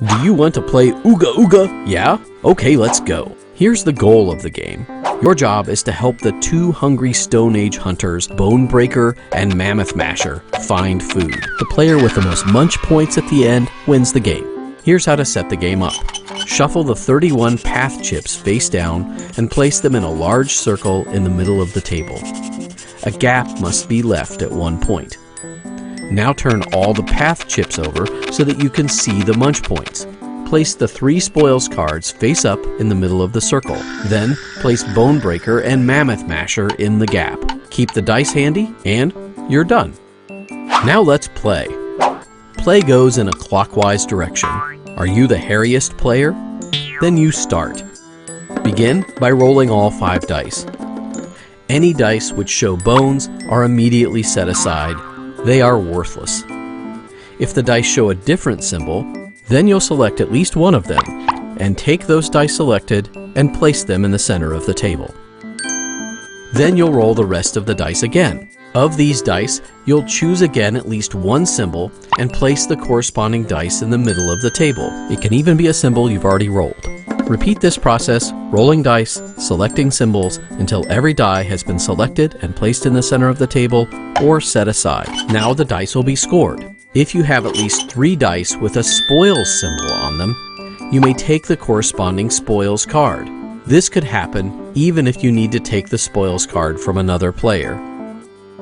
Do you want to play Ugah Ugah? Yeah? Okay, let's go. Here's the goal of the game. Your job is to help the two hungry Stone Age hunters, Bone Breaker and Mammoth Masher, find food. The player with the most munch points at the end wins the game. Here's how to set the game up. Shuffle the 31 path chips face down and place them in a large circle in the middle of the table. A gap must be left at one point. Now turn all the path chips over so that you can see the munch points. Place the 3 spoils cards face up in the middle of the circle. Then place Bone Breaker and Mammoth Masher in the gap. Keep the dice handy and you're done. Now let's play. Play goes in a clockwise direction. Are you the hairiest player? Then you start. Begin by rolling all 5 dice. Any dice which show bones are immediately set aside. They are worthless. If the dice show a different symbol, then you'll select at least one of them and take those dice selected and place them in the center of the table. Then you'll roll the rest of the dice again. Of these dice, you'll choose again at least one symbol and place the corresponding dice in the middle of the table. It can even be a symbol you've already rolled. Repeat this process, rolling dice, selecting symbols, until every die has been selected and placed in the center of the table or set aside. Now the dice will be scored. If you have at least 3 dice with a spoils symbol on them, you may take the corresponding spoils card. This could happen even if you need to take the spoils card from another player.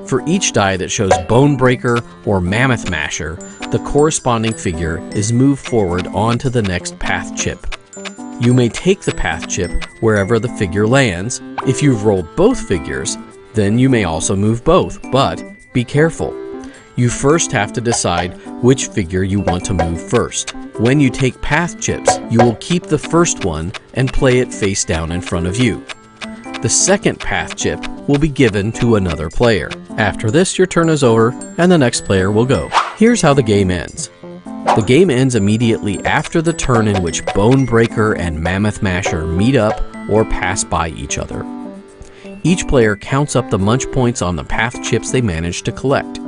For each die that shows Bone Breaker or Mammoth Masher, the corresponding figure is moved forward onto the next path chip. You may take the path chip wherever the figure lands. If you've rolled both figures, then you may also move both, but be careful. You first have to decide which figure you want to move first. When you take path chips, you will keep the first one and play it face down in front of you. The second path chip will be given to another player. After this, your turn is over and the next player will go. Here's how the game ends. The game ends immediately after the turn in which Bone Breaker and Mammoth Masher meet up or pass by each other. Each player counts up the munch points on the path chips they managed to collect.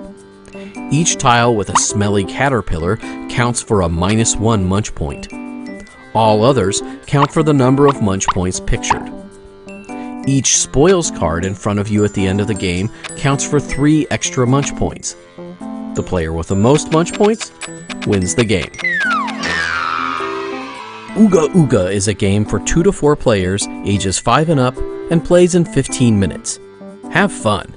Each tile with a smelly caterpillar counts for a -1 munch point. All others count for the number of munch points pictured. Each spoils card in front of you at the end of the game counts for 3 extra munch points. The player with the most munch points wins the game. Ugah Ugah is a game for 2 to 4 players, ages 5 and up, and plays in 15 minutes. Have fun!